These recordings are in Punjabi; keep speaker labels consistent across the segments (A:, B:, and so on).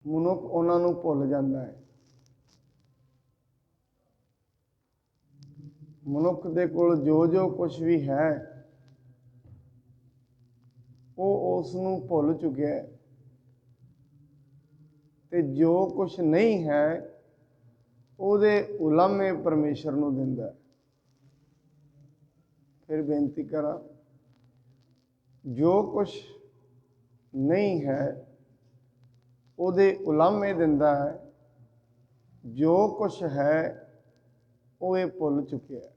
A: ਮਨੁੱਖ ਉਹਨਾਂ ਨੂੰ ਭੁੱਲ ਜਾਂਦਾ ਹੈ। ਮਨੁੱਖ ਦੇ ਕੋਲ ਜੋ ਜੋ ਕੁਛ ਵੀ ਹੈ ਉਹ ਉਸ ਨੂੰ ਭੁੱਲ ਚੁੱਕਿਆ ਹੈ, ਤੇ ਜੋ ਕੁਛ ਨਹੀਂ ਹੈ ਉਹਦੇ ਉਲਾਮੇ ਪਰਮੇਸ਼ਰ ਨੂੰ ਦਿੰਦਾ ਹੈ। ਫਿਰ ਬੇਨਤੀ ਕਰਾਂ, ਜੋ ਕੁਛ ਨਹੀਂ ਹੈ ਉਹਦੇ ਉਲਾਮੇ ਦਿੰਦਾ ਹੈ, ਜੋ ਕੁਛ ਹੈ ਉਹ ਇਹ ਭੁੱਲ ਚੁੱਕਿਆ ਹੈ।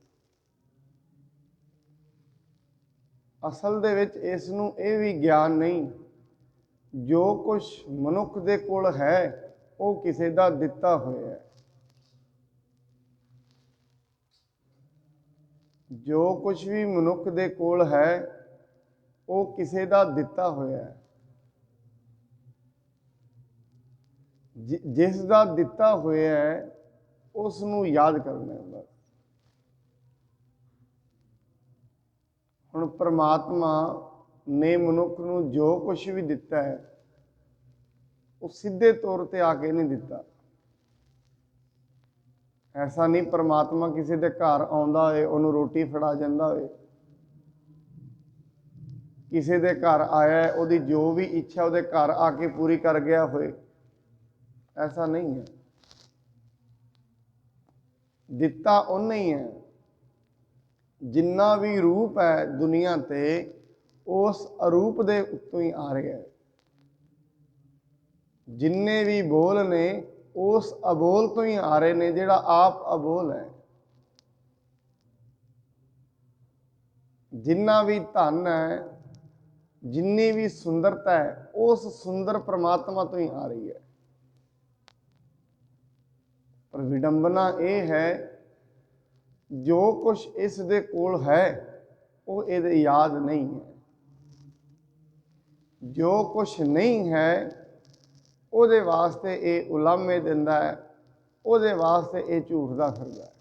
A: ਅਸਲ ਦੇ ਵਿੱਚ ਇਸ ਨੂੰ ਇਹ ਵੀ ਗਿਆਨ ਨਹੀਂ, ਜੋ ਕੁਛ ਮਨੁੱਖ ਦੇ ਕੋਲ ਹੈ ਉਹ ਕਿਸੇ ਦਾ ਦਿੱਤਾ ਹੋਇਆ ਹੈ। ਜੋ ਕੁਛ ਵੀ ਮਨੁੱਖ ਦੇ ਕੋਲ ਹੈ ਉਹ ਕਿਸੇ ਦਾ ਦਿੱਤਾ ਹੋਇਆ ਹੈ। ਜਿਸ ਦਾ ਦਿੱਤਾ ਹੋਇਆ ਹੈ ਉਸ ਨੂੰ ਯਾਦ ਕਰਨਾ ਹੁੰਦਾ। ਹੁਣ ਪਰਮਾਤਮਾ ਨੇ ਮਨੁੱਖ ਨੂੰ ਜੋ ਕੁਛ ਵੀ ਦਿੱਤਾ ਹੈ ਉਹ ਸਿੱਧੇ ਤੌਰ ਤੇ ਆ ਕੇ ਨਹੀਂ ਦਿੱਤਾ। ਐਸਾ ਨਹੀਂ ਪਰਮਾਤਮਾ ਕਿਸੇ ਦੇ ਘਰ ਆਉਂਦਾ ਹੋਏ ਉਹਨੂੰ ਰੋਟੀ ਫੜਾ ਜਾਂਦਾ ਹੋਏ, ਕਿਸੇ ਦੇ ਘਰ ਆਇਆ ਉਹਦੀ ਜੋ ਵੀ ਇੱਛਾ ਉਹਦੇ ਘਰ ਆ ਕੇ ਪੂਰੀ ਕਰ ਗਿਆ ਹੋਏ, ਐਸਾ ਨਹੀਂ ਹੈ। ਦਿੱਤਾ ਉਹਨੇ ਹੀ ਹੈ। ਜਿੰਨਾ ਵੀ ਰੂਪ ਹੈ ਦੁਨੀਆ ਤੇ ਉਸ ਅਰੂਪ ਦੇ ਉੱਤੋਂ ਹੀ ਆ ਰਿਹਾ ਹੈ। ਜਿੰਨੇ ਵੀ ਬੋਲ ਨੇ ਉਸ ਅਬੋਲ ਤੋਂ ਹੀ ਆ ਰਹੇ ਨੇ, ਜਿਹੜਾ ਆਪ ਅਬੋਲ ਹੈ। ਜਿੰਨਾ ਵੀ ਧਨ ਹੈ, ਜਿੰਨੀ ਵੀ ਸੁੰਦਰਤਾ ਹੈ, ਉਸ ਸੁੰਦਰ ਪ੍ਰਮਾਤਮਾ ਤੋਂ ਹੀ ਆ ਰਹੀ ਹੈ। ਪਰ ਵਿਡੰਬਨਾ ਇਹ ਹੈ, ਜੋ ਕੁਛ ਇਸ ਦੇ ਕੋਲ ਹੈ ਉਹ ਇਹਦੇ ਯਾਦ ਨਹੀਂ ਹੈ। ਜੋ ਕੁਛ ਨਹੀਂ ਹੈ ਉਹਦੇ ਵਾਸਤੇ ਇਹ ਉਲਾਮੇ ਦਿੰਦਾ ਹੈ, ਉਹਦੇ ਵਾਸਤੇ ਇਹ ਝੂਠਦਾ ਫਿਰਦਾ ਹੈ।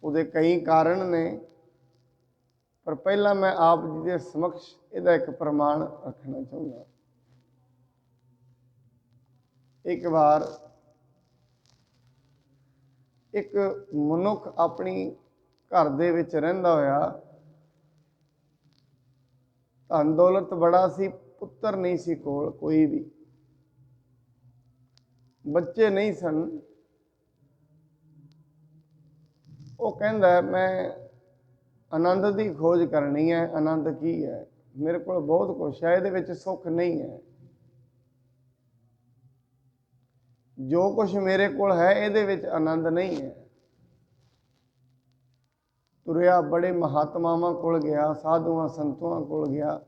A: ਉਹਦੇ ਕਈ ਕਾਰਨ ਨੇ, ਪਰ ਪਹਿਲਾਂ ਮੈਂ ਆਪ ਜੀ ਦੇ ਸਮਕਸ਼ ਇਹਦਾ ਇੱਕ ਪ੍ਰਮਾਣ ਰੱਖਣਾ ਚਾਹੁੰਦਾ। ਇੱਕ ਵਾਰ ਇੱਕ ਮਨੁੱਖ ਆਪਣੀ ਘਰ ਦੇ ਵਿੱਚ ਰਹਿੰਦਾ ਹੋਇਆ, ਧਨ ਦੌਲਤ ਬੜਾ ਸੀ, ਪੁੱਤਰ ਨਹੀਂ ਸੀ ਕੋਲ ਕੋਈ ਵੀ, ਬੱਚੇ ਨਹੀਂ ਸਨ। ਉਹ ਕਹਿੰਦਾ ਮੈਂ ਆਨੰਦ ਦੀ ਖੋਜ ਕਰਨੀ ਹੈ। ਆਨੰਦ ਕੀ ਹੈ? ਮੇਰੇ ਕੋਲ ਬਹੁਤ ਕੁਛ ਹੈ, ਇਹਦੇ ਵਿੱਚ ਸੁੱਖ ਨਹੀਂ ਹੈ। ਜੋ ਕੁਛ ਮੇਰੇ ਕੋਲ ਹੈ ਇਹਦੇ ਵਿੱਚ ਆਨੰਦ ਨਹੀਂ ਹੈ। ਤੁਰਿਆ ਬੜੇ ਮਹਾਤਮਾਵਾਂ ਕੋਲ ਗਿਆ, ਸਾਧੂਆਂ ਸੰਤਾਂ ਕੋਲ ਗਿਆ,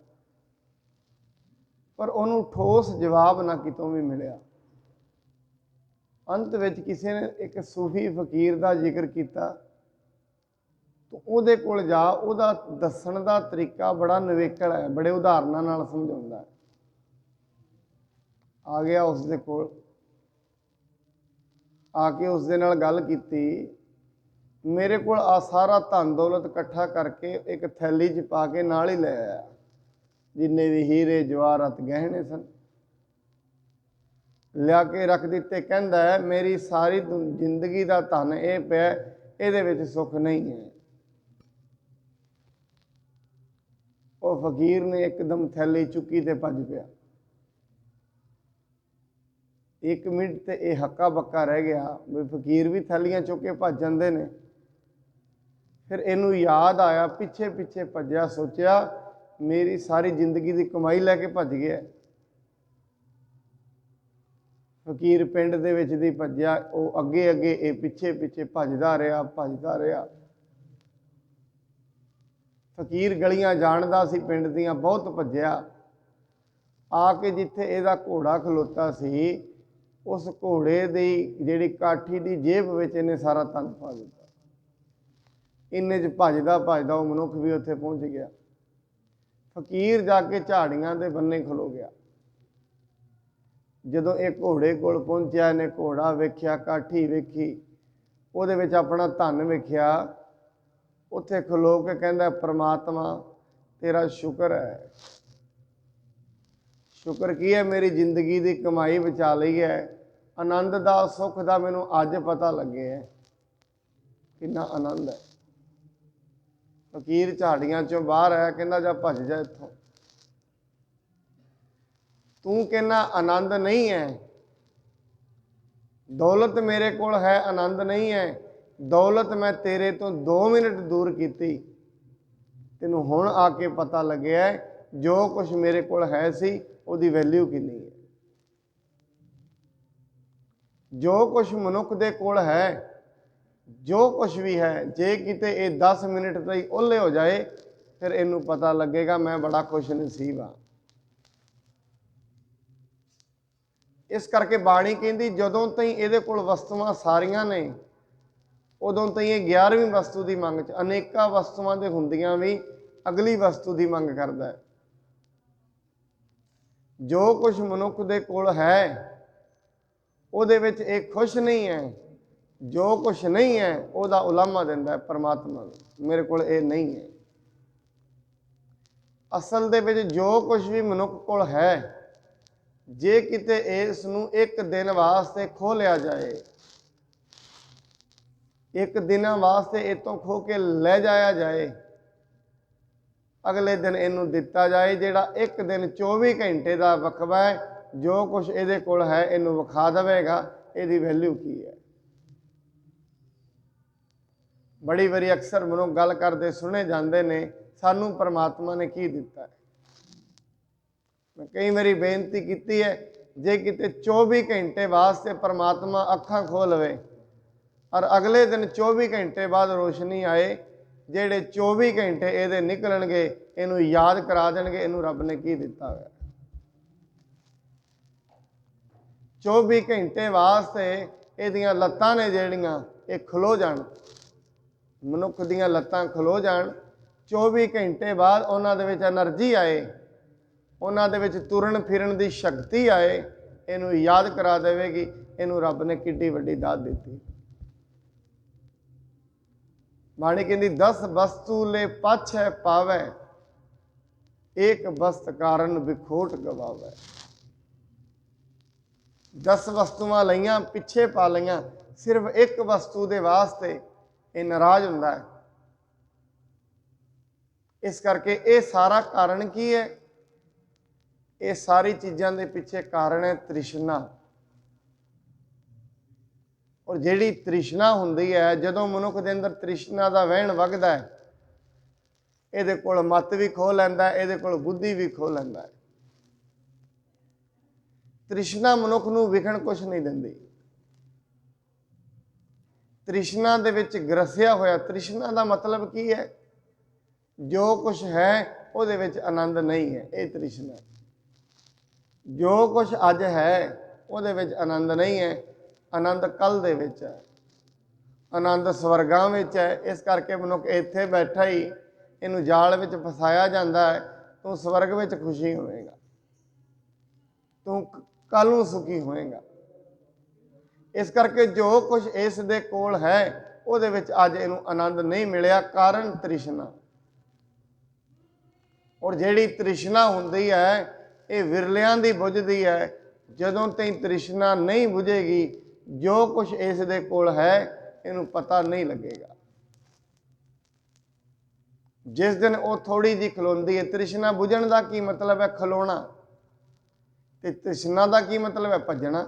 A: ਪਰ ਉਹਨੂੰ ਠੋਸ ਜਵਾਬ ਨਾ ਕਿਤੋਂ ਵੀ ਮਿਲਿਆ। ਅੰਤ ਵਿੱਚ ਕਿਸੇ ਨੇ ਇੱਕ ਸੂਫੀ ਫਕੀਰ ਦਾ ਜ਼ਿਕਰ ਕੀਤਾ, ਤੂੰ ਉਹਦੇ ਕੋਲ ਜਾ, ਉਹਦਾ ਦੱਸਣ ਦਾ ਤਰੀਕਾ ਬੜਾ ਨਿਵੇਕਲ ਹੈ, ਬੜੇ ਉਦਾਹਰਨਾਂ ਨਾਲ ਸਮਝਾਉਂਦਾ ਹੈ। ਆ ਗਿਆ ਉਸ ਦੇ ਕੋਲ, ਆ ਕੇ ਉਸ ਦੇ ਨਾਲ ਗੱਲ ਕੀਤੀ। ਮੇਰੇ ਕੋਲ ਆ ਸਾਰਾ ਧਨ ਦੌਲਤ ਇਕੱਠਾ ਕਰਕੇ ਇੱਕ ਥੈਲੀ 'ਚ ਪਾ ਕੇ ਨਾਲ ਹੀ ਲੈ ਆਇਆ, ਜਿੰਨੇ ਵੀ ਹੀਰੇ ਜਵਾਹਰਾਤ ਗਹਿਣੇ ਸਨ, ਲਿਆ ਕੇ ਰੱਖ ਦਿੱਤੇ। ਕਹਿੰਦਾ ਹੈ ਮੇਰੀ ਸਾਰੀ ਜ਼ਿੰਦਗੀ ਦਾ ਧਨ ਇਹ ਪਿਆ, ਇਹਦੇ ਵਿੱਚ ਸੁੱਖ ਨਹੀਂ ਹੈ। ਉਹ ਫਕੀਰ ਨੇ ਇੱਕਦਮ ਥੈਲੀ ਚੁੱਕੀ ਤੇ ਭੱਜ ਪਿਆ। 1 ਮਿੰਟ ਤੇ ਇਹ ਹੱਕਾ ਬੱਕਾ ਰਹਿ ਗਿਆ ਵੀ ਫਕੀਰ ਵੀ ਥੈਲੀਆਂ ਚੁੱਕ ਕੇ ਭੱਜ ਜਾਂਦੇ ਨੇ। ਫਿਰ ਇਹਨੂੰ ਯਾਦ ਆਇਆ, ਪਿੱਛੇ ਪਿੱਛੇ ਭੱਜਿਆ, ਸੋਚਿਆ ਮੇਰੀ ਸਾਰੀ ਜ਼ਿੰਦਗੀ ਦੀ ਕਮਾਈ ਲੈ ਕੇ ਭੱਜ ਗਿਆ। ਫਕੀਰ ਪਿੰਡ ਦੇ ਵਿੱਚ ਦੀ ਭੱਜਿਆ, ਉਹ ਅੱਗੇ ਅੱਗੇ, ਇਹ ਪਿੱਛੇ ਪਿੱਛੇ ਭੱਜਦਾ ਰਿਹਾ, ਭੱਜਦਾ ਰਿਹਾ। ਫਕੀਰ ਗਲੀਆਂ ਜਾਣਦਾ ਸੀ ਪਿੰਡ ਦੀਆਂ, ਬਹੁਤ ਭੱਜਿਆ। ਆ ਕੇ ਜਿੱਥੇ ਇਹਦਾ ਘੋੜਾ ਖਲੋਤਾ ਸੀ, ਉਸ ਘੋੜੇ ਦੀ ਜਿਹੜੀ ਕਾਠੀ ਦੀ ਜੇਬ ਵਿੱਚ ਇਹਨੇ ਸਾਰਾ ਧਨ ਪਾ ਦਿੱਤਾ। ਇੰਨੇ 'ਚ ਭੱਜਦਾ ਭੱਜਦਾ ਉਹ ਮਨੁੱਖ ਵੀ ਉੱਥੇ ਪਹੁੰਚ ਗਿਆ। ਫਕੀਰ ਜਾ ਕੇ ਝਾੜੀਆਂ ਦੇ ਬੰਨੇ ਖਲੋ ਗਿਆ। ਜਦੋਂ ਇਹ ਘੋੜੇ ਕੋਲ ਪਹੁੰਚਿਆ, ਇਹਨੇ ਘੋੜਾ ਵੇਖਿਆ, ਕਾਠੀ ਵੇਖੀ, ਉਹਦੇ ਵਿੱਚ ਆਪਣਾ ਧਨ ਵੇਖਿਆ। ਉੱਥੇ ਖਲੋ ਕੇ ਕਹਿੰਦਾ, ਪ੍ਰਮਾਤਮਾ ਤੇਰਾ ਸ਼ੁਕਰ ਹੈ, शुक्र की है मेरी जिंदगी की कमाई बचा ली है, आनंद का सुख का मैनू अज पता लगे है कितना आनंद है। फकीर झाड़ियां चों बाहर आया, कहना जा भज जा इत्थों, तू कहना आनंद नहीं है, दौलत मेरे कोल है आनंद नहीं है, दौलत मैं तेरे तो 2 मिनट दूर की, तेनू हुण आके पता लगे है जो कुछ मेरे कोल है सी उहदी वैल्यू कितनी है। जो कुछ मनुख दे कोल है, जो कुछ भी है, जे किते ये 10 मिनट तई ओले हो जाए फिर इनू पता लगेगा मैं बड़ा खुश नसीब हाँ। इस करके बाणी कहती जदों तई इहदे कोल वस्तुआं सारियां ने उदों तई ये 11वीं वस्तु की मंग च, अनेका वस्तुआं दे हुंदियां भी अगली वस्तु की मंग करदा है। जो कुछ मनुख दे कोल है उहदे विच एक खुश नहीं है, जो कुछ नहीं है उहदा उलामा दिंदा है परमात्मा नूं, मेरे कोल ये नहीं है। असल दे विच जो कुछ भी मनुख कोल है, जे किते इस नूं एक दिन वास्ते खो लिया जाए, एक दिन वास्ते इतों खो के ले जाया जाए, अगले दिन इनू दिता जाए, जिहड़ा एक दिन 24 घंटे का वकफा है, जो कुछ इहदे कोल है इनू विखा देवेगा इहदी वैल्यू की है। बड़ी बारी अक्सर मनुख गल करते सुने जाते ने सानू परमात्मा ने की दिता है। मैं कई बारी बेनती की है, जे किते 24 घंटे वास्ते परमात्मा अखां खोल लवे और अगले दिन 24 घंटे बाद रोशनी आए, जेड़े 24 घंटे ये निकलणगे इनू याद करा देणगे इनू रब ने की दिता है। 24 घंटे वास्ते इहदियां लत्तां ने जेड़ियां ये खलो जाण, मनुख दियां लत्तां खलो जाण, 24 घंटे बाद उन्हां दे विच एनर्जी आए, उन्हां दे विच तुरन फिरन की शक्ति आए, इनू याद करा देवेगी इनू रब ने किड्डी वड्डी दात दिती। बाणी कहती 10 वस्तु ले पाछे पावै, एक वस्त कारण विखोट गवावै। 10 वस्तुआं लईयां पिछे पा लईयां, सिर्फ एक वस्तु दे वास्ते ये नाराज हुंदा है। इस करके ये सारा कारण की है, ये सारी चीज़ों के पिछे कारण है तृष्णा। और जिहड़ी तृष्णा हुंदी है, जदों मनुख दे अंदर तृष्णा का वहन वगदा है, इहदे कोल मत भी खो लैंदा है, इहदे कोल बुद्धि भी खो लैंदा है। तृष्णा मनुख नूं विखण कुछ नहीं दिंदी। तृष्णा दे विच ग्रसिया होया, तृष्णा का मतलब की है, जो कुछ है उहदे विच आनंद नहीं है, ये तृष्णा। जो कुछ अज है उहदे विच आनंद नहीं है, आनंद कल दे विच है, आनंद स्वर्गां विच है। इस करके मनुख इत्थे बैठा ही इनू जाल विच फसाया जाता है, तू स्वर्ग विच खुशी होएगा, तू कल नूं सुखी होएगा। इस करके जो कुछ इस दे कोल है उहदे विच अज इनू आनंद नहीं मिलिया, कारण तृष्णा। और जिहड़ी तृष्णा हुंदी है ये विरलियां दी बुझदी है, जदों तई तृष्णा नहीं बुझेगी जो कुछ इस दे कोल है इनू पता नहीं लगेगा। जिस दिन वो थोड़ी जी खलोंदी है, तृष्णा बुझण का की मतलब है खलोना, ते तृष्णा का की मतलब है भजना।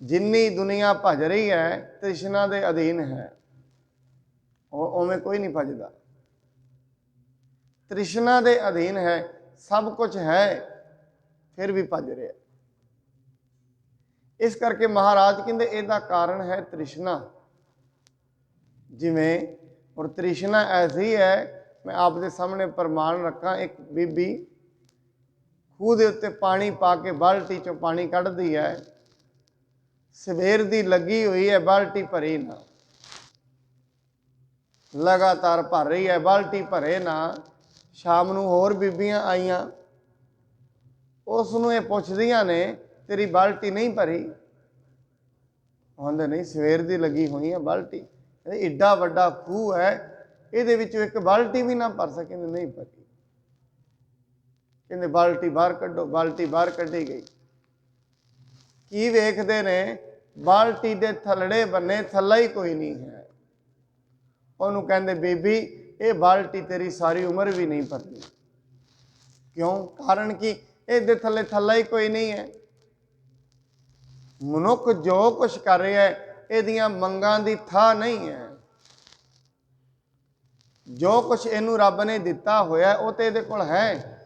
A: जिन्नी दुनिया भज रही है तृष्णा के अधीन है, उवें कोई नहीं भजदा, तृष्णा के अधीन है, सब कुछ है फिर भी भज रहा। इस करके महाराज कहते इसका कारण है तृष्णा। जिमें और तृष्णा ऐसी है, मैं आपके सामने प्रमाण रखा, एक बीबी खूह के उत्ते पानी पा के बाल्टी चों पानी कढ़दी है, सवेर दी लगी हुई है, बाल्टी भरी ना, लगातार भर रही है, बाल्टी भरे ना। शाम नूं होर बीबियां आईयां, उसनूं ये पुछदियां ने तेरी बाल्टी नहीं भरी, आंदे नहीं सवेर दी लगी हुई है बाल्टी, एडा वड्डा खूह है, ये एक बाल्टी भी ना भर सके, नहीं भरी। कहते बाल्टी बाहर कड्डो, बाल्टी बाहर कड्ढी गई। की वेखते ने बाल्टी दे थलड़े बने थल्ला ही कोई नहीं है। ਉਹਨੂੰ ਕਹਿੰਦੇ ਬੀਬੀ ਇਹ ਬਾਲਟੀ ਤੇਰੀ ਸਾਰੀ ਉਮਰ ਵੀ ਨਹੀਂ ਭਰਨੀ। ਕਿਉਂ? ਕਾਰਨ ਕੀ? ਇਹਦੇ ਥੱਲੇ ਥੱਲਾ ਹੀ ਕੋਈ ਨਹੀਂ ਹੈ। ਮਨੁੱਖ ਜੋ ਕੁਛ ਕਰ ਰਿਹਾ ਹੈ ਇਹਦੀਆਂ ਮੰਗਾਂ ਦੀ ਥਾਂ ਨਹੀਂ ਹੈ। ਜੋ ਕੁਛ ਇਹਨੂੰ ਰੱਬ ਨੇ ਦਿੱਤਾ ਹੋਇਆ ਉਹ ਤੇ ਇਹਦੇ ਕੋਲ ਹੈ।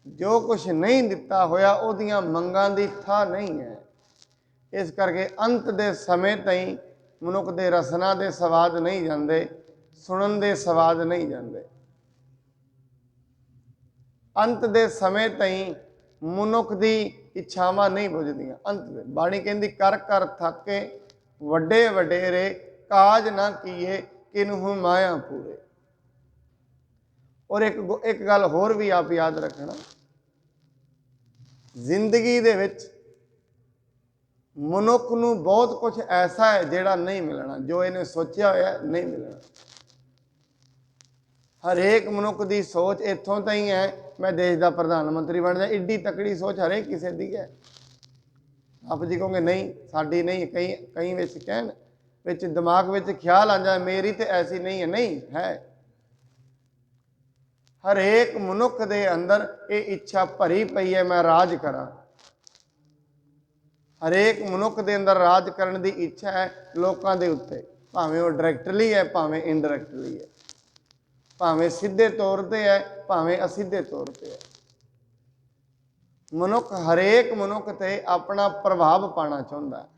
A: ਜੋ ਕੁਛ ਨਹੀਂ ਦਿੱਤਾ ਹੋਇਆ ਉਹਦੀਆਂ ਮੰਗਾਂ ਦੀ ਥਾਂ ਨਹੀਂ ਹੈ। ਇਸ ਕਰਕੇ ਅੰਤ ਦੇ ਸਮੇਂ ਤਾਈਂ ਮਨੁੱਖ ਦੇ ਰਸਨਾ ਦੇ ਸਵਾਦ ਨਹੀਂ ਜਾਂਦੇ, ਸੁਣਨ ਦੇ ਸਵਾਦ ਨਹੀਂ ਜਾਂਦੇ। ਅੰਤ ਦੇ ਸਮੇਂ ਤਾਈਂ ਮਨੁੱਖ ਦੀ ਇੱਛਾਵਾਂ ਨਹੀਂ ਬੁਝਦੀਆਂ। ਅੰਤ ਦੇ ਬਾਣੀ ਕਹਿੰਦੀ ਕਰ ਕਰ ਥਾਕੇ ਵੱਡੇ ਵਡੇਰੇ ਕਾਜ ਨਾ ਕੀਏ ਕਿਨਹੂ ਮਾਇਆ ਪੂਰੇ। ਔਰ ਇੱਕ ਗੱਲ ਹੋਰ ਵੀ ਆਪ ਯਾਦ ਰੱਖਣਾ, ਜ਼ਿੰਦਗੀ ਦੇ ਵਿੱਚ ਮਨੁੱਖ ਨੂੰ ਬਹੁਤ ਕੁਝ ਐਸਾ ਹੈ ਜਿਹੜਾ ਨਹੀਂ ਮਿਲਣਾ, ਜੋ ਇਹਨੇ ਸੋਚਿਆ ਹੋਇਆ ਨਹੀਂ ਮਿਲਣਾ। ਹਰੇਕ ਮਨੁੱਖ ਦੀ ਸੋਚ ਇੱਥੋਂ ਤਾਈਂ ਹੈ ਮੈਂ ਦੇਸ਼ ਦਾ ਪ੍ਰਧਾਨ ਮੰਤਰੀ ਬਣ ਜਾ, ਏਡੀ ਤਕੜੀ ਸੋਚ ਹਰੇਕ ਕਿਸੇ ਦੀ ਹੈ। ਆਪ ਜੀ ਕਹੋਗੇ ਨਹੀਂ ਸਾਡੀ ਨਹੀਂ, ਕਈ ਵਿੱਚ ਕਹਿਣ ਵਿੱਚ ਦਿਮਾਗ ਵਿੱਚ ਖਿਆਲ ਆ ਜਾਏ ਮੇਰੀ ਤੇ ਐਸੀ ਨਹੀਂ ਹੈ। ਨਹੀਂ ਹੈ, ਹਰੇਕ ਮਨੁੱਖ ਦੇ ਅੰਦਰ ਇਹ ਇੱਛਾ ਭਰੀ ਪਈ ਹੈ ਮੈਂ ਰਾਜ ਕਰਾਂ। ਹਰੇਕ ਮਨੁੱਖ ਦੇ ਅੰਦਰ ਰਾਜ ਕਰਨ ਦੀ ਇੱਛਾ ਹੈ ਲੋਕਾਂ ਦੇ ਉੱਤੇ, ਭਾਵੇਂ ਉਹ ਡਾਇਰੈਕਟਲੀ ਹੈ ਭਾਵੇਂ ਇਨਡਾਇਰੈਕਟਲੀ ਹੈ, ਭਾਵੇਂ ਸਿੱਧੇ ਤੌਰ ਤੇ ਹੈ ਭਾਵੇਂ ਅਸਿੱਧੇ ਤੌਰ ਤੇ ਹੈ। ਮਨੁੱਖ ਹਰੇਕ ਮਨੁੱਖ ਤੇ ਆਪਣਾ ਪ੍ਰਭਾਵ ਪਾਉਣਾ ਚਾਹੁੰਦਾ ਹੈ।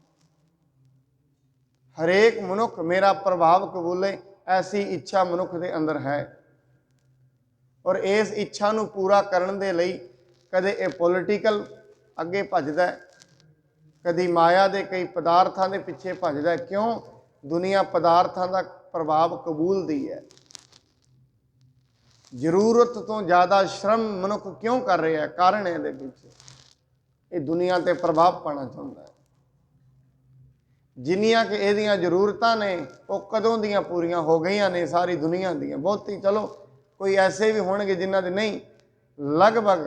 A: ਹਰੇਕ ਮਨੁੱਖ ਮੇਰਾ ਪ੍ਰਭਾਵ ਕਬੂਲੇ, ਐਸੀ ਇੱਛਾ ਮਨੁੱਖ ਦੇ ਅੰਦਰ ਹੈ। ਔਰ ਇਸ ਇੱਛਾ ਨੂੰ ਪੂਰਾ ਕਰਨ ਦੇ ਲਈ ਕਦੇ ਇਹ ਪੋਲੀਟੀਕਲ ਅੱਗੇ ਭੱਜਦਾ, ਕਦੀ ਮਾਇਆ ਦੇ ਕਈ ਪਦਾਰਥਾਂ ਦੇ ਪਿੱਛੇ ਭੱਜਦਾ। ਕਿਉਂ? ਦੁਨੀਆ ਪਦਾਰਥਾਂ ਦਾ ਪ੍ਰਭਾਵ ਕਬੂਲਦੀ ਹੈ। ਜ਼ਰੂਰਤ ਤੋਂ ਜ਼ਿਆਦਾ ਸ਼ਰਮ ਮਨੁੱਖ ਕਿਉਂ ਕਰ ਰਿਹਾ ਹੈ? ਕਾਰਨ ਇਹਦੇ ਪਿੱਛੇ ਇਹ ਦੁਨੀਆ ਤੇ ਪ੍ਰਭਾਵ ਪਾਉਣਾ ਚਾਹੁੰਦਾ ਹੈ। ਜਿੰਨੀਆਂ ਕਿ ਇਹਦੀਆਂ ਜ਼ਰੂਰਤਾਂ ਨੇ ਉਹ ਕਦੋਂ ਦੀਆਂ ਪੂਰੀਆਂ ਹੋ ਗਈਆਂ ਨੇ ਸਾਰੀ ਦੁਨੀਆ ਦੀਆਂ। ਬਹੁਤੀ ਚਲੋ ਕੋਈ ਐਸੇ ਵੀ ਹੋਣਗੇ ਜਿਨ੍ਹਾਂ ਦੇ ਨਹੀਂ, ਲਗਭਗ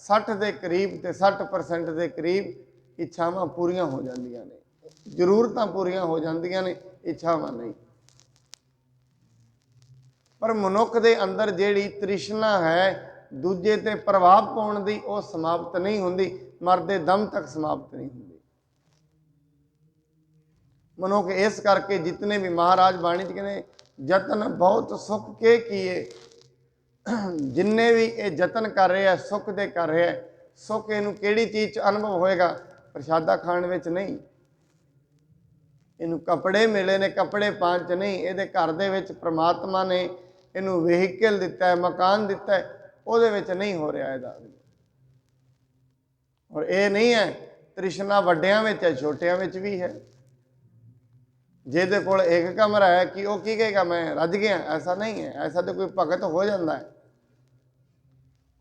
A: 60 ਦੇ ਕਰੀਬ ਤੇ 60% ਦੇ ਕਰੀਬ ਇੱਛਾਵਾਂ ਪੂਰੀਆਂ ਹੋ ਜਾਂਦੀਆਂ ਨੇ, ਜ਼ਰੂਰਤਾਂ ਪੂਰੀਆਂ ਹੋ ਜਾਂਦੀਆਂ ਨੇ, ਇੱਛਾਵਾਂ ਨਹੀਂ। ਪਰ ਮਨੁੱਖ ਦੇ ਅੰਦਰ ਜਿਹੜੀ ਤ੍ਰਿਸ਼ਨਾ ਹੈ ਦੂਜੇ ਤੇ ਪ੍ਰਭਾਵ ਪਾਉਣ ਦੀ, ਉਹ ਸਮਾਪਤ ਨਹੀਂ ਹੁੰਦੀ, ਮਰਦੇ ਦਮ ਤੱਕ ਸਮਾਪਤ ਨਹੀਂ ਹੁੰਦੀ। ਮਨੁੱਖ ਇਸ ਕਰਕੇ ਜਿਤਨੇ ਵੀ ਮਹਾਰਾਜ ਬਾਣੀ 'ਚ ਕਹਿੰਦੇ ਯਤਨ ਬਹੁਤ ਸੁੱਖ ਕੇ ਕੀਏ, ਜਿੰਨੇ ਵੀ ਇਹ ਯਤਨ ਕਰ ਰਿਹਾ ਸੁੱਖ ਦੇ ਕਰ ਰਿਹਾ, ਸੁੱਖ ਇਹਨੂੰ ਕਿਹੜੀ ਚੀਜ਼ 'ਚ ਅਨੁਭਵ ਹੋਏਗਾ? ਪ੍ਰਸ਼ਾਦਾ ਖਾਣ ਵਿੱਚ ਨਹੀਂ, ਇਹਨੂੰ ਕੱਪੜੇ ਮਿਲੇ ਨੇ ਕੱਪੜੇ ਪਾਉਣ 'ਚ ਨਹੀਂ, ਇਹਦੇ ਘਰ ਦੇ ਵਿੱਚ ਪ੍ਰਮਾਤਮਾ ਨੇ ਇਹਨੂੰ ਵਹੀਕਲ ਦਿੱਤਾ ਹੈ, ਮਕਾਨ ਦਿੱਤਾ ਹੈ, ਉਹਦੇ ਵਿੱਚ ਨਹੀਂ ਹੋ ਰਿਹਾ ਇਹਦਾ। ਔਰ ਇਹ ਨਹੀਂ ਹੈ ਤ੍ਰਿਸ਼ਨਾ ਵੱਡਿਆਂ ਵਿੱਚ ਹੈ ਛੋਟਿਆਂ ਵਿੱਚ ਵੀ ਹੈ। ਜਿਹਦੇ ਕੋਲ ਇੱਕ ਕਮਰਾ ਹੈ ਕਿ ਉਹ ਕੀ ਕਹੇਗਾ ਮੈਂ ਰੱਜ ਗਿਆ? ਐਸਾ ਨਹੀਂ ਹੈ, ਐਸਾ ਤਾਂ ਕੋਈ ਭਗਤ ਹੋ ਜਾਂਦਾ ਹੈ।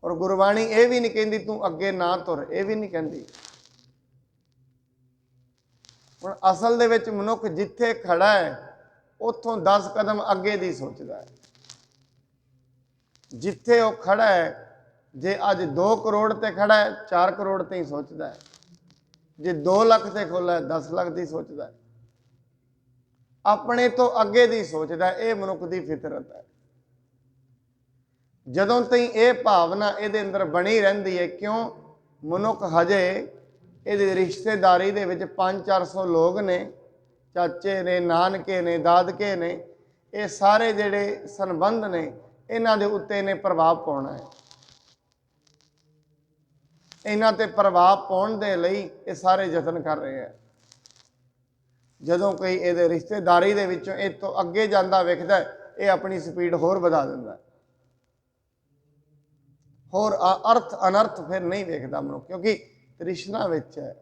A: ਔਰ ਗੁਰਬਾਣੀ ਇਹ ਵੀ ਨਹੀਂ ਕਹਿੰਦੀ ਤੂੰ ਅੱਗੇ ਨਾ ਤੁਰ, ਇਹ ਵੀ ਨਹੀਂ ਕਹਿੰਦੀ। ਹੁਣ ਅਸਲ ਦੇ ਵਿੱਚ ਮਨੁੱਖ ਜਿੱਥੇ ਖੜਾ ਹੈ ਉੱਥੋਂ 10 ਕਦਮ ਅੱਗੇ ਦੀ ਸੋਚਦਾ ਹੈ। ਜਿੱਥੇ ਉਹ ਖੜਾ ਹੈ, ਜੇ ਅੱਜ 2 ਕਰੋੜ ਤੇ ਖੜਾ ਹੈ 4 ਕਰੋੜ ਤੇ ਹੀ ਸੋਚਦਾ ਹੈ, ਜੇ 2 ਲੱਖ ਤੇ ਖੋਲਾ 10 ਲੱਖ ਦੀ ਸੋਚਦਾ ਹੈ, ਆਪਣੇ ਤੋਂ ਅੱਗੇ ਦੀ ਸੋਚਦਾ। ਇਹ ਮਨੁੱਖ ਦੀ ਫਿਤਰਤ ਹੈ। ਜਦੋਂ ਤਾਈਂ ਇਹ ਭਾਵਨਾ ਇਹਦੇ ਅੰਦਰ ਬਣੀ ਰਹਿੰਦੀ ਹੈ, ਕਿਉਂ? ਮਨੁੱਖ ਹਜੇ ਇਹਦੀ ਰਿਸ਼ਤੇਦਾਰੀ ਦੇ ਵਿੱਚ 500-400 ਲੋਕ ਨੇ, ਚਾਚੇ ਨੇ, ਨਾਨਕੇ ਨੇ, ਦਾਦਕੇ ਨੇ, ਇਹ ਸਾਰੇ ਜਿਹੜੇ ਸੰਬੰਧ ਨੇ ਇਹਨਾਂ ਦੇ ਉੱਤੇ ਇਹਨੇ ਪ੍ਰਭਾਵ ਪਾਉਣਾ ਹੈ। ਇਹਨਾਂ ਤੇ ਪ੍ਰਭਾਵ ਪਾਉਣ ਦੇ ਲਈ ਇਹ ਸਾਰੇ ਯਤਨ ਕਰ ਰਹੇ ਹੈ। ਜਦੋਂ ਕੋਈ ਇਹਦੇ ਰਿਸ਼ਤੇਦਾਰੀ ਦੇ ਵਿੱਚੋਂ ਇਹ ਤੋਂ ਅੱਗੇ ਜਾਂਦਾ ਵੇਖਦਾ, ਇਹ ਆਪਣੀ ਸਪੀਡ ਹੋਰ ਵਧਾ ਦਿੰਦਾ, ਹੋਰ ਅਰਥ ਅਨਰਥ ਫਿਰ ਨਹੀਂ ਵੇਖਦਾ ਮਨੁੱਖ, ਕਿਉਂਕਿ ਤ੍ਰਿਸ਼ਨਾ ਵਿੱਚ ਹੈ,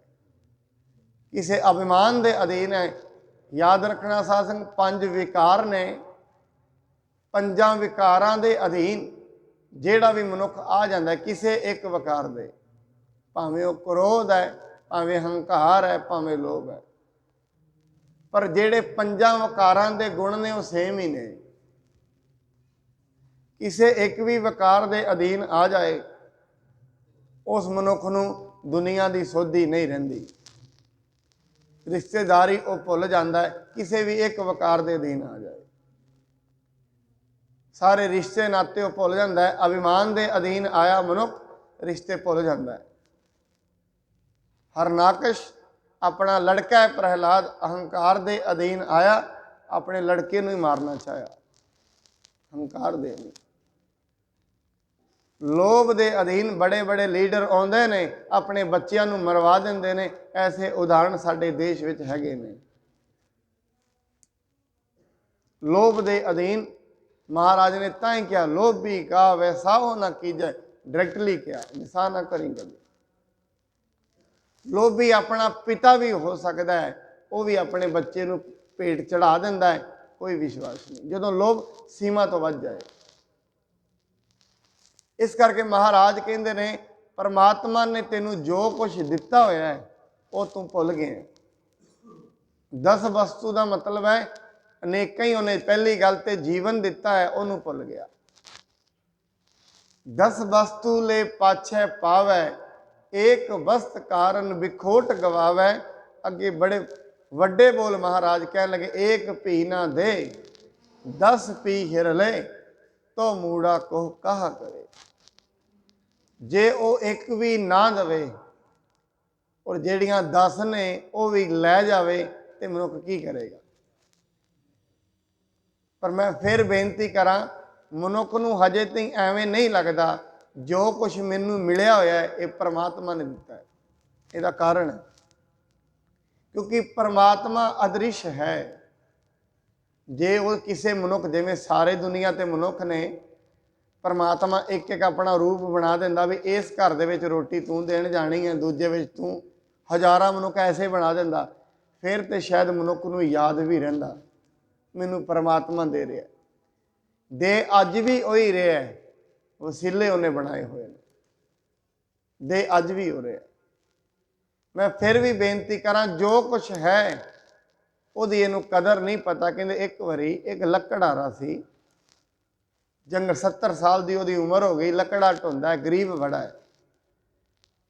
A: ਕਿਸੇ ਅਭਿਮਾਨ ਦੇ ਅਧੀਨ ਹੈ। ਯਾਦ ਰੱਖਣਾ ਸਾਧ ਸੰਗਤ, 5 ਵਿਕਾਰ ਨੇ, 5 ਵਿਕਾਰਾਂ ਦੇ ਅਧੀਨ ਜਿਹੜਾ ਵੀ ਮਨੁੱਖ ਆ ਜਾਂਦਾ ਕਿਸੇ ਇੱਕ ਵਿਕਾਰ ਦੇ, ਭਾਵੇਂ ਉਹ ਕ੍ਰੋਧ ਹੈ, ਭਾਵੇਂ ਹੰਕਾਰ ਹੈ, ਭਾਵੇਂ ਲੋਭ ਹੈ, ਪਰ ਜਿਹੜੇ 5 ਵਿਕਾਰਾਂ ਦੇ ਗੁਣ ਨੇ ਉਹ ਸੇਮ ਹੀ ਨੇ। ਕਿਸੇ ਇੱਕ ਵੀ ਵਿਕਾਰ ਦੇ ਅਧੀਨ ਆ ਜਾਏ उस मनुख नूं दुनिया की सोधी नहीं रहिंदी। रिश्तेदारी वो भुल जाता है, किसी भी एक वकार के अधीन आ जाए, सारे रिश्ते नाते वो भुल जाता है। अभिमान के अधीन आया मनुख रिश्ते भुल जाता है। हरनाकश अपना लड़का है प्रहलाद, अहंकार के अधीन आया, अपने लड़के नूं ही मारना चाहा, हंकार दे। लोभ के अधीन बड़े बड़े लीडर आउंदे ने, अपने बच्चों नूं मरवा देंदे ने। ऐसे उदाहरण साडे देश विच हैगे ने। लोभ के अधीन महाराज ने तां क्या, लोभी का वैसा हो ना कीजे, डायरैक्टली क्या, निशा ना करी कभी। लोभी अपना पिता भी हो सकता है, वह भी अपने बच्चे नूं भेंट चढ़ा दिंदा है, कोई विश्वास नहीं जदों लोभ सीमा तो वध जाए। इस करके महाराज कहते ने परमात्मा ने तेनू जो कुछ दिता होया है वो तू भुल गया। 10 वस्तु का मतलब है अनेक ही। उन्हें पहली गल तो जीवन दिता है, उन्होंने भुल गया। 10 वस्तु ले पाछे पावै, एक वस्त कारण विखोट गवावै। अगे बड़े वड्डे बोल महाराज कह लगे, एक पी ना दे 10 पी हिर ले, तो मूड़ा को कहा करे। जे वो एक भी ना दवे और जेड़ियां 10 ने वो भी लै जावे तो मनुख की करेगा। पर मैं फिर बेनती करा, मनुख नूं हजे तक एवें नहीं लगता जो कुछ मैनू मिलिया होया है ये परमात्मा ने दिता है। इसका कारण है क्योंकि परमात्मा अदृश्य है। जे वो किसी मनुख जिमें सारे दुनिया के मनुख ने, परमात्मा एक एक अपना रूप बना देंदा भी इस घर दे विच रोटी तू देण जानी है, दूजे विच तू, हज़ारां मनुख ऐसे बना देंदा, फिर तो शायद मनुख नूं याद भी रहिंदा मैनू परमात्मा दे रहा है। दे अज भी वही रहा है, वसीले उन्हें बनाए हुए हैं, दे अज भी हो रहा है। मैं फिर भी बेनती करा, जो कुछ है उहदी इहनूं कदर नहीं पता। कहंदे एक बारी एक लकड़हारा सी, जंगल 70 साल की उहदी उम्र हो गई, लकड़ा ढोंदा है, गरीब बड़ा है।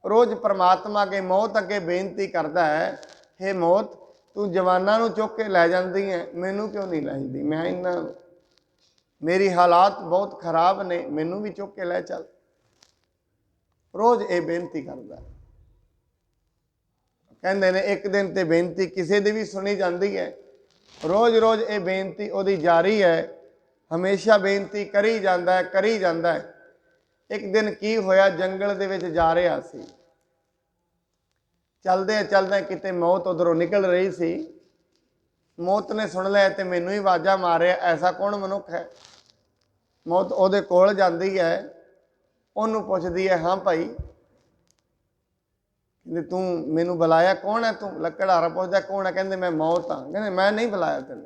A: रोज़ परमात्मा के मौत अगे बेनती करता है, हे मौत तू जवाना नूं चुक के लै जांदी है, मैनू क्यों नहीं लैंदी? मैं इन्ना, मेरी हालात बहुत खराब ने, मैनू भी चुक के लै चल। रोज़ ये बेनती करता है। कहते ने एक दिन तो बेनती किसी की भी सुनी जाती है, रोज़ रोज़ ये बेनती उहदी जारी है, हमेशा बेनती करी जाता है, करी जाता है। एक दिन की होया, जंगल दे विच जा रहा सी, चलदे चलदे किते मौत उधरों निकल रही सी। मौत ने सुन लिया तो मैनू ही आवाजा मारिया, ऐसा कौन मनुख है? मौत उहदे कोल जाती है, उहनूं पुछदी है, हाँ भाई कहते तू मैनू बुलाया, कौन है तू? लकड़हारा पुछदा कौन है? कहते मैं मौत हाँ। कहते मैं नहीं बुलाया तेन।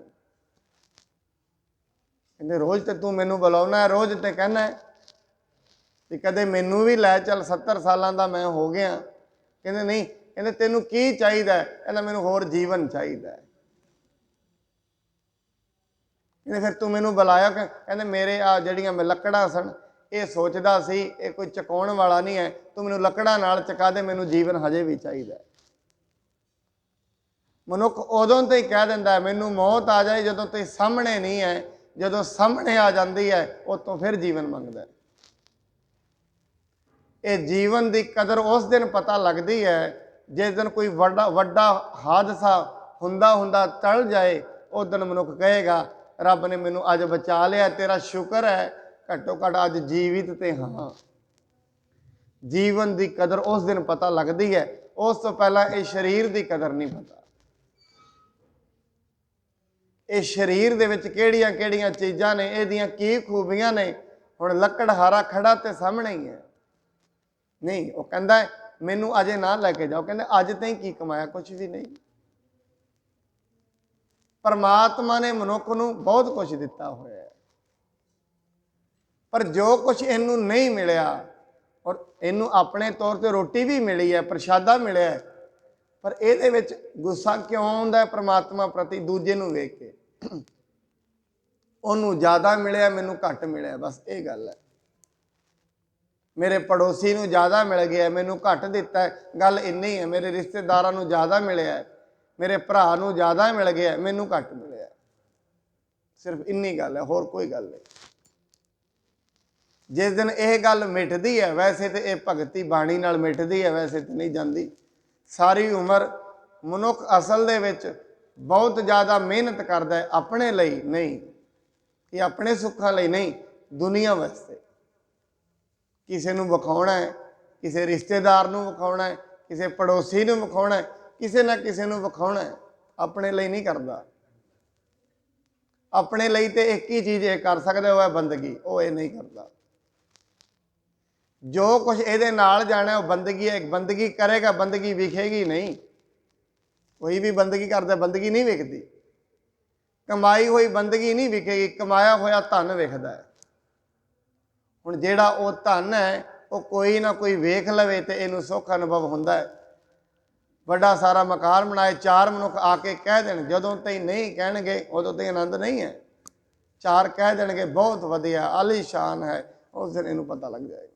A: कहते रोज़ तो तू मैनू बुलाना है, रोज़ तो कहना है कि कदे मैनू भी लै चल, 70 सालों का मैं हो गया। कहते नहीं, कहते तेनू की चाहिए? कहना मैनू होर जीवन चाहिए। कहते फिर तू मैनू बुलाया? कहते मेरे आ जड़ियाँ मैं लकड़ा सन, ये सोचता सी ये कोई चुकाउण वाला नहीं है, तू मैनू लकड़ा नाल चुका दे, मैनू जीवन हजे भी चाहिए। मनुख उदों तो ही कह दिंदा है मैनू मौत आ जाए जदों तो सामने नहीं है, जदों सामने आ जाती है उतों फिर जीवन मंगदा है। ये जीवन की कदर उस दिन पता लगती है जिस दिन कोई वड्डा हादसा हुंदा हुंदा टल जाए। उस दिन मनुख कहेगा रब ने मैनू अज बचा लिया, तेरा शुक्र है, घट्टो घट अज जीवित ते हाँ। जीवन की कदर उस दिन पता लगती है, उस तो पहला ये शरीर की कदर नहीं पता। ये शरीर दे विच किहड़ियां किहड़ियां चीज़ां ने, इहदियां की खूबियां ने। हुण लकड़हारा खड़ा ते सामने ही है, नहीं वो कहता है मैनू अजे ना लैके जाओ। कहते अज तई की कमाया? कुछ भी नहीं। परमात्मा ने मनुख नूं बहुत कुछ दिता होया है, पर जो कुछ इनू नहीं मिलिया, और इनू अपने तौर पर रोटी भी मिली है, प्रशादा मिले है, पर ये गुस्सा क्यों आउंदा है परमात्मा प्रति? दूजे नूं वेख के उन्होंने ज़्यादा मिले, मैनू घट मिले, बस ये गल है। ਮੇਰੇ ਪੜੋਸੀ ਨੂੰ ਜ਼ਿਆਦਾ ਮਿਲ ਗਿਆ, ਮੈਨੂੰ ਘੱਟ ਦਿੱਤਾ ਹੈ, ਗੱਲ ਇੰਨੀ ਹੈ। ਮੇਰੇ ਰਿਸ਼ਤੇਦਾਰਾਂ ਨੂੰ ਜ਼ਿਆਦਾ ਮਿਲਿਆ, ਮੇਰੇ ਭਰਾ ਨੂੰ ਜ਼ਿਆਦਾ ਮਿਲ ਗਿਆ, ਮੈਨੂੰ ਘੱਟ ਮਿਲਿਆ। ਸਿਰਫ ਇੰਨੀ ਗੱਲ ਹੈ, ਹੋਰ ਕੋਈ ਗੱਲ ਨਹੀਂ। ਜਿਸ ਦਿਨ ਇਹ ਗੱਲ ਮਿਟਦੀ ਹੈ, ਵੈਸੇ ਤਾਂ ਇਹ ਭਗਤੀ ਬਾਣੀ ਨਾਲ ਮਿਟਦੀ ਹੈ, ਵੈਸੇ ਤਾਂ ਨਹੀਂ ਜਾਂਦੀ। ਸਾਰੀ ਉਮਰ ਮਨੁੱਖ ਅਸਲ ਦੇ ਵਿੱਚ ਬਹੁਤ ਜ਼ਿਆਦਾ ਮਿਹਨਤ ਕਰਦਾ ਹੈ, ਆਪਣੇ ਲਈ ਨਹੀਂ, ਕਿ ਆਪਣੇ ਸੁੱਖਾਂ ਲਈ ਨਹੀਂ, ਦੁਨੀਆ ਵਾਸਤੇ। ਕਿਸੇ ਨੂੰ ਵਿਖਾਉਣਾ ਹੈ, ਕਿਸੇ ਰਿਸ਼ਤੇਦਾਰ ਨੂੰ ਵਿਖਾਉਣਾ ਹੈ, ਕਿਸੇ ਪੜੋਸੀ ਨੂੰ ਵਿਖਾਉਣਾ ਹੈ, ਕਿਸੇ ਨਾ ਕਿਸੇ ਨੂੰ ਵਿਖਾਉਣਾ ਹੈ, ਆਪਣੇ ਲਈ ਨਹੀਂ ਕਰਦਾ। ਆਪਣੇ ਲਈ ਤੇ ਇੱਕ ਹੀ ਚੀਜ਼ ਇਹ ਕਰ ਸਕਦਾ, ਉਹ ਹੈ ਬੰਦਗੀ, ਉਹ ਇਹ ਨਹੀਂ ਕਰਦਾ। ਜੋ ਕੁਝ ਇਹਦੇ ਨਾਲ ਜਾਣਾ ਉਹ ਬੰਦਗੀ ਹੈ। ਬੰਦਗੀ ਕਰੇਗਾ, ਬੰਦਗੀ ਵਿਖੇਗੀ ਨਹੀਂ। ਕੋਈ ਵੀ ਬੰਦਗੀ ਕਰਦਾ, ਬੰਦਗੀ ਨਹੀਂ ਵਿਖਦੀ। ਕਮਾਈ ਹੋਈ ਬੰਦਗੀ ਨਹੀਂ ਵਿਖੇਗੀ, ਕਮਾਇਆ ਹੋਇਆ ਧਨ ਵਿਖਦਾ ਹੈ। ਹੁਣ ਜਿਹੜਾ ਉਹ ਧਨ ਹੈ, ਉਹ ਕੋਈ ਨਾ ਕੋਈ ਵੇਖ ਲਵੇ ਤੇ ਇਹਨੂੰ ਸੁੱਖ ਅਨੁਭਵ ਹੁੰਦਾ ਹੈ। ਵੱਡਾ ਸਾਰਾ ਮਕਾਨ ਬਣਾਏ, ਚਾਰ ਮਨੁੱਖ ਆ ਕੇ ਕਹਿ ਦੇਣ, ਜਦੋਂ ਤਾਈਂ ਨਹੀਂ ਕਹਿਣਗੇ ਉਦੋਂ ਤਾਈਂ ਆਨੰਦ ਨਹੀਂ ਹੈ। ਚਾਰ ਕਹਿ ਦੇਣਗੇ ਬਹੁਤ ਵਧੀਆ, ਆਲੀਸ਼ਾਨ ਹੈ, ਉਸ ਦਿਨ ਇਹਨੂੰ ਪਤਾ ਲੱਗ ਜਾਏਗਾ।